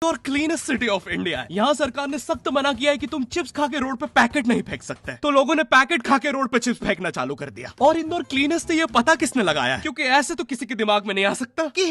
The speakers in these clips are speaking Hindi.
और क्लीनेस्ट सिटी ऑफ इंडिया है। यहाँ सरकार ने सख्त मना किया है कि तुम चिप्स खा के रोड पे पैकेट नहीं फेंक सकते, तो लोगों ने पैकेट खा के रोड पे चिप्स फेंकना चालू कर दिया। और इंदौर क्लीनेस्ट से ये पता किसने लगाया है, क्योंकि ऐसे तो किसी के दिमाग में नहीं आ सकता कि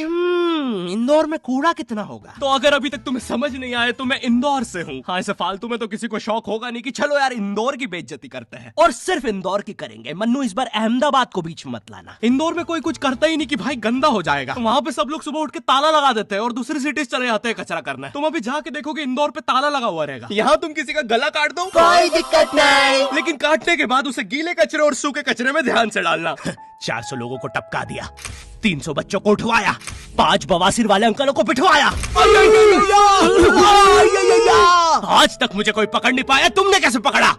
इंदौर में कूड़ा कितना होगा। तो अगर अभी तक तुम्हें समझ नहीं आया तो मैं इंदौर से हूँ। हाँ, ऐसे फालतू में तो किसी को शौक होगा नहीं कि चलो यार इंदौर की बेइज्जती करते हैं, और सिर्फ इंदौर की करेंगे। मन्नू, इस बार अहमदाबाद को बीच में मत लाना। इंदौर में कोई कुछ करता ही नहीं कि भाई गंदा हो जाएगा, तो वहाँ पे सब लोग सुबह उठ के ताला लगा देते हैं और दूसरी सिटीज चले जाते हैं कचरा करना। तुम अभी जाके देखोगे इंदौर पे ताला लगा हुआ रहेगा। यहाँ तुम किसी का गला काट दो कोई दिक्कत नहीं, लेकिन काटने के बाद उसे गीले कचरे और सूखे कचरे में ध्यान से डालना। 400 लोगों को टपका दिया, 300 बच्चों को उठवाया, 5 बवासीर वाले अंकलों को पिटवाया। आज तक मुझे कोई पकड़ नहीं पाया, तुमने कैसे पकड़ा?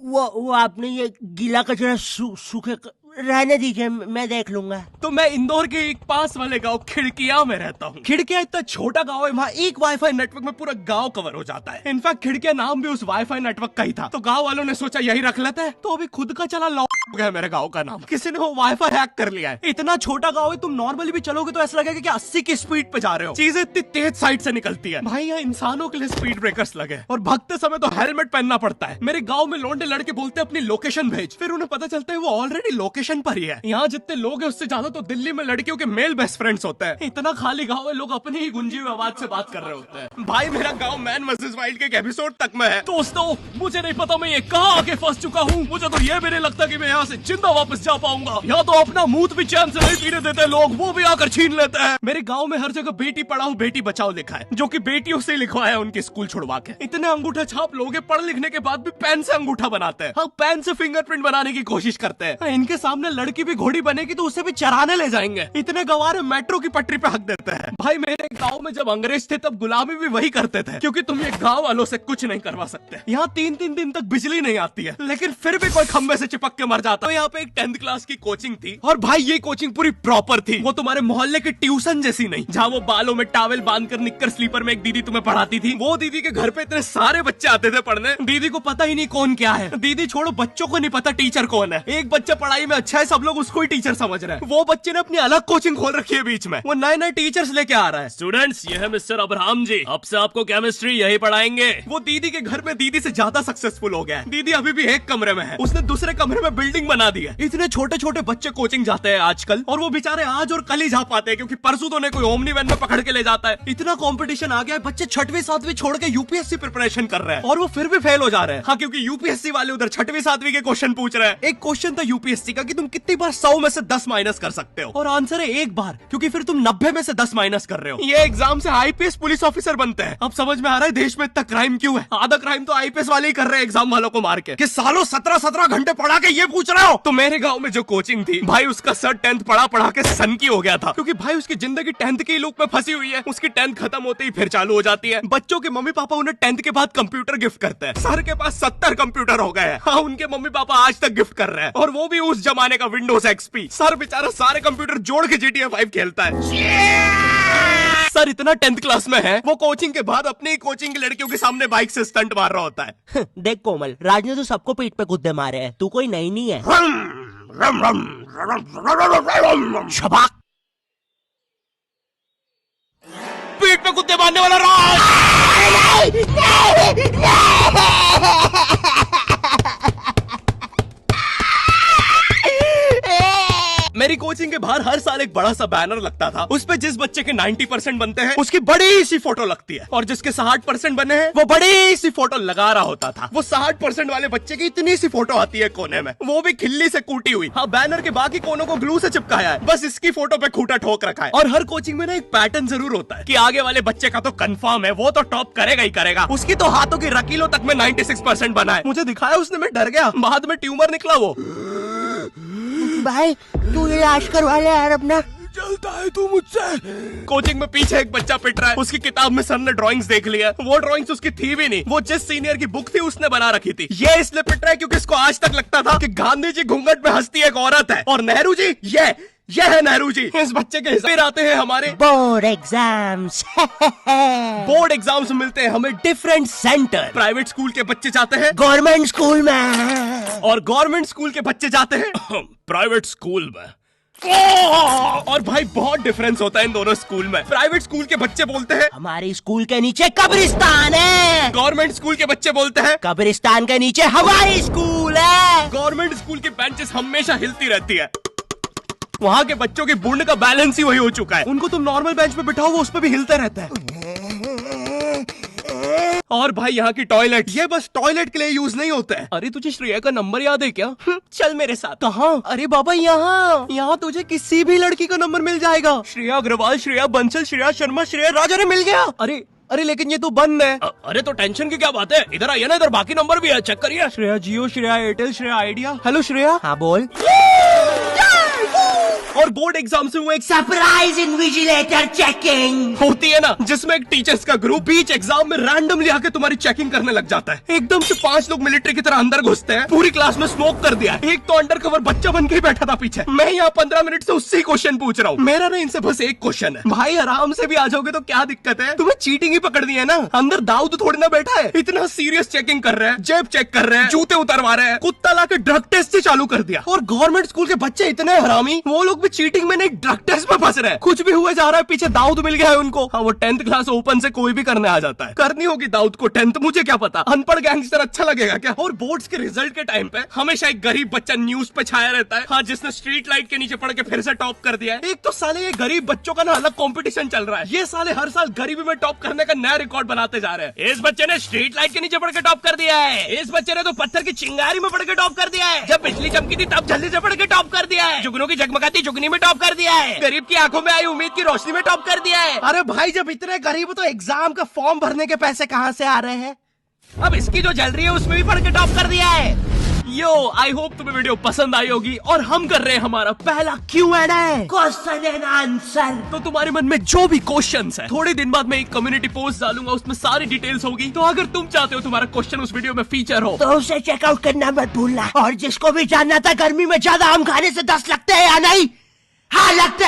वो आपने ये गीला कचरा सूखे रहने दीजिए, मैं देख लूंगा। तो मैं इंदौर के एक पास वाले गांव खिड़किया में रहता हूँ। खिड़किया इतना छोटा गांव है, वहाँ एक वाईफाई नेटवर्क में पूरा गांव कवर हो जाता है। इनफैक्ट खिड़किया नाम भी उस वाईफाई नेटवर्क का ही था, तो गांव वालों ने सोचा यही रख लेते हैं। तो अभी खुद का चला लॉ हो गया मेरे गांव का नाम, किसी ने वो वाईफाई हैक कर लिया है। इतना छोटा गाँव है, तुम नॉर्मली भी चलोगे तो ऐसा लगेगा कि 80 की स्पीड पे जा रहे हो। चीजें इतनी तेज साइड से निकलती है। भाई यहाँ इंसानों के लिए स्पीड ब्रेकर्स लगे, और भागते समय तो हेलमेट पहनना पड़ता है। मेरे गाँव में लौंडे लड़के बोलते अपनी लोकेशन भेज, फिर उन्हें पता चलता है वो ऑलरेडी लोकेशन पर ही है। यहाँ जितने लोग हैं उससे ज्यादा तो दिल्ली में लड़कियों के मेल बेस्ट फ्रेंड्स होते हैं। इतना खाली गांव है, लोग अपनी ही गुंजी हुई आवाज से बात कर रहे होते हैं। भाई मेरा गांव मैन वर्सेस वाइल्ड के एक एपिसोड तक में है। दोस्तों, मुझे नहीं पता मैं ये कहाँ आके फंस चुका हूँ। मुझे तो ये भी नहीं लगता कि मैं यहाँ से जिंदा वापस जा पाऊंगा। यहाँ तो अपना मूत भी चैन से नहीं पीने देते लोग, वो भी आकर छीन लेते हैं। मेरे गाँव में हर जगह बेटी पढ़ाओ बेटी बचाओ लिखा है, जो की बेटियों से लिखवाया उनके स्कूल छुड़वा के। इतने अंगूठा छाप लोग पढ़ लिखने के बाद भी पेन से अंगूठा बनाते हैं। हाँ, पेन से फिंगरप्रिंट बनाने की कोशिश करते हैं। इनके सामने लड़की भी घोड़ी बनेगी तो उसे भी चराने ले जाएंगे। इतने गवारे मेट्रो की पटरी पे हक देते हैं। भाई मेरे गांव में जब अंग्रेज थे तब गुलामी भी वही करते थे, क्योंकि तुम ये गांव वालों से कुछ नहीं करवा सकते। यहाँ 3-3 दिन तक बिजली नहीं आती है, लेकिन फिर भी कोई खंबे से चिपक के मर जाता है। तो यहाँ पे एक 10th क्लास की कोचिंग थी, और भाई ये कोचिंग पूरी प्रॉपर थी। वो तुम्हारे मोहल्ले की ट्यूशन जैसी नहीं, जहाँ वो बालों में टावल बांधकर निक्कर स्लीपर में एक दीदी तुम्हें पढ़ाती थी। वो दीदी के घर पे इतने सारे बच्चे आते थे पढ़ने, दीदी को पता ही नहीं कौन क्या है। दीदी छोड़ो, बच्चों को नहीं पता टीचर कौन है। एक बच्चा पढ़ाई में अच्छा है, सब लोग उसको ही टीचर समझ रहे हैं। वो बच्चे ने अपनी अलग कोचिंग खोल रखी है बीच में, वो नए टीचर्स लेके आ रहा है। स्टूडेंट्स, ये है मिस्टर अब्राहम जी, अब से आपको केमिस्ट्री यही पढ़ाएंगे। वो दीदी के घर में दीदी से ज्यादा सक्सेसफुल हो गया है। दीदी अभी भी एक कमरे में है, उसने दूसरे कमरे में बिल्डिंग बना दी है। इतने छोटे छोटे बच्चे कोचिंग जाते हैं आजकल, और वो बेचारे आज और कल ही जा पाते हैं, क्योंकि परसों तो कोई ओमनी वैन में पकड़ के ले जाता है। इतना कंपटीशन आ गया है, बच्चे 6वीं 7वीं छोड़ के यूपीएससी प्रिपरेशन कर रहे हैं, और वो फिर भी फेल हो जा रहे हैं। हाँ, क्योंकि यूपीएससी वाले उधर 6वीं 7वीं के क्वेश्चन पूछ रहे हैं। एक क्वेश्चन था यूपीएससी का कि तुम कितनी बार 100 में से 10 माइनस कर सकते हो, और आंसर है एक बार, क्योंकि फिर तुम 90 में से 10 माइनस कर रहे हो। ये एग्जाम से आईपीएस पुलिस ऑफिसर बनते हैं। अब समझ में आ रहा है देश में इतना क्राइम क्यों है। आधा क्राइम तो आईपीएस वाले ही कर रहे हैं एग्जाम वालों को मार के, कि सालों 17-17 घंटे पढ़ा के ये पूछ रहे हो। तो मेरे गांव में जो कोचिंग थी, भाई उसका सर 10th पढ़ा के सन की हो गया था, क्योंकि भाई उसकी जिंदगी 10th की लूप में फंसी हुई है। उसकी 10th खत्म होते ही फिर चालू हो जाती है। बच्चों के मम्मी पापा उन्हें 10th के बाद कंप्यूटर गिफ्ट करते हैं। सर के पास 70 कंप्यूटर हो गए हैं। हाँ, उनके मम्मी पापा आज तक गिफ्ट कर रहे हैं, और वो भी उस जमाने का विंडोज एक्सपी। सर बेचारा सारे कंप्यूटर जोड़ के GTA 5 खेलता है। सर इतना 10th क्लास में है, वो कोचिंग के बाद अपनी कोचिंग की लड़कियों के सामने बाइक से स्टंट मार रहा होता है। देख कोमल, राज ने तो सबको पीठ पे कुत्ते मारे हैं, तू कोई नई नहीं है। शबाक, पीठ पे कुत्ते मारने वाला राज। मेरी कोचिंग के बाहर हर साल एक बड़ा सा बैनर लगता था, उस पे जिस बच्चे के 90% बनते हैं उसकी बड़ी सी फोटो लगती है, और जिसके 60% बने हैं वो बड़ी सी फोटो लगा रहा होता था। वो 60% वाले बच्चे की इतनी सी फोटो आती है कोने में, वो भी खिल्ली से कूटी हुई। हाँ, बैनर के बाकी कोनों को ग्लू से चिपकाया है, बस इसकी फोटो पे खूंटा ठोक रखा है। और हर कोचिंग में ना एक पैटर्न जरूर होता है कि आगे वाले बच्चे का तो कंफर्म है, वो तो टॉप करेगा ही करेगा। उसकी तो हाथों की रकीलों तक में 96% बना है। मुझे दिखाया उसने, मैं डर गया, बाद में ट्यूमर निकला वो। भाई तू इलाज करवा ले यार अपना। चलता है तू मुझसे। कोचिंग में पीछे एक बच्चा पिट रहा है, उसकी किताब में सर ने ड्राइंग्स देख लिया। वो ड्राइंग्स उसकी थी भी नहीं, वो जिस सीनियर की बुक थी उसने बना रखी थी। ये इसलिए पिट रहा है क्योंकि इसको आज तक लगता था कि गांधी जी घूंघट में हंसती एक औरत है, और नेहरू जी ये है नेहरू जी। इस बच्चे के हिसाब आते हैं हमारे बोर्ड एग्जाम्स। बोर्ड एग्जाम्स मिलते हैं हमें डिफरेंट सेंटर। प्राइवेट स्कूल के बच्चे जाते हैं गवर्नमेंट स्कूल में, और गवर्नमेंट स्कूल के बच्चे जाते हैं प्राइवेट स्कूल में। और भाई बहुत डिफरेंस होता है इन दोनों स्कूल में। प्राइवेट स्कूल के बच्चे बोलते हैं हमारे स्कूल के नीचे कब्रिस्तान है। गवर्नमेंट स्कूल के बच्चे बोलते हैं कब्रिस्तान के नीचे हमारी स्कूल है। गवर्नमेंट स्कूल की बेंचेस हमेशा हिलती रहती है। वहाँ के बच्चों की बुंड का बैलेंस ही वही हो चुका है। उनको तुम नॉर्मल बेंच पे बिठाओ वो उस पे भी हिलता रहता है। और भाई यहाँ की टॉयलेट ये बस टॉयलेट के लिए यूज नहीं होता है। अरे तुझे श्रेया का नंबर याद है क्या? चल मेरे साथ। कहाँ? अरे बाबा यहाँ तुझे किसी भी लड़की का नंबर मिल जाएगा। श्रेया अग्रवाल, श्रेया बंसल, श्रेया शर्मा, श्रेया राज। अरे मिल गया। अरे लेकिन ये तो बंद है। अरे तो टेंशन की क्या बात है, इधर आइए ना, इधर बाकी नंबर भी है, चेक करिए। श्रेया जियो, श्रेया एयरटेल, श्रेया आइडिया। हेलो श्रेया। हाँ बोल। और बोर्ड एग्जाम से वो एक सरप्राइज इन्विजिलेटर चेकिंग होती है ना, जिसमें एक टीचर्स का ग्रुप बीच एग्जाम में रैंडमली आके तुम्हारी चेकिंग करने लग जाता है। एकदम से 5 लोग मिलिट्री की तरह अंदर घुसते हैं। पूरी क्लास में स्मोक कर दिया है। एक तो अंडर कवर बच्चा बन के ही बैठा था पीछे। मैं यहाँ 15 मिनट से उससे क्वेश्चन पूछ रहा हूँ। मेरा ना इनसे बस एक क्वेश्चन है, भाई आराम से भी आ जाओगे तो क्या दिक्कत है? तुम्हें चीटिंग ही पकड़नी है ना, अंदर दाऊद थोड़ी ना बैठा है। इतना सीरियस चेकिंग कर रहे हैं, जेब चेक कर रहे हैं, जूते उतरवा रहे हैं, कुत्ता लाके ड्रग टेस्ट से चालू कर दिया। और गवर्नमेंट स्कूल के बच्चे इतने हरामी, वो लोग भी चीटिंग में नहीं ड्रग टेस्ट में फंस रहे हैं। कुछ भी हुए जा रहा है, पीछे दाऊद मिल गया है उनको। हाँ वो 10th क्लास ओपन से कोई भी करने आ जाता है। करनी होगी दाऊद को 10th, मुझे क्या पता, अनपढ़ गैंगस्टर अच्छा लगेगा क्या? और बोर्ड्स के रिजल्ट के टाइम पे हमेशा एक गरीब बच्चा न्यूज पे छाया रहता है, हाँ, जिसने स्ट्रीट लाइट के नीचे पड़ के फिर से टॉप कर दिया है। एक तो साले ये गरीब बच्चों का ना अलग कंपटीशन चल रहा है। ये साले हर साल गरीबी में टॉप करने का नया रिकॉर्ड बनाते जा रहे हैं। इस बच्चे ने स्ट्रीट लाइट के नीचे पड़ के टॉप कर दिया है, इस बच्चे ने तो पत्थर की चिंगारी में पड़ के टॉप कर दिया है, जब बिजली चमकी थी तब जल्दी से पड़ के टॉप कर दिया है, जुगनों की जगमगाती जुगनी में टॉप कर दिया है, गरीब की आंखों में आई उम्मीद की रोशनी में टॉप कर दिया है। अरे भाई जब इतने गरीब हो तो एग्जाम का फॉर्म भरने के पैसे कहाँ से आ रहे हैं? अब इसकी जो जल रही है उसमें भी पढ़ के टॉप कर दिया है। यो आई होप तुम्हें वीडियो पसंद आई होगी। और हम कर रहे हैं हमारा पहला Q&A, क्वेश्चन एंड आंसर। तो तुम्हारे मन में जो भी क्वेश्चंस है, थोड़े दिन बाद मैं एक कम्युनिटी पोस्ट डालूंगा, उसमें सारी डिटेल्स होगी। तो अगर तुम चाहते हो तुम्हारा क्वेश्चन उस वीडियो में फीचर हो तो उसे चेकआउट करना मत भूलना। और जिसको भी जानना था गर्मी में ज्यादा आम खाने से दस्त लगते हैं या नहीं, हाँ लगते हैं।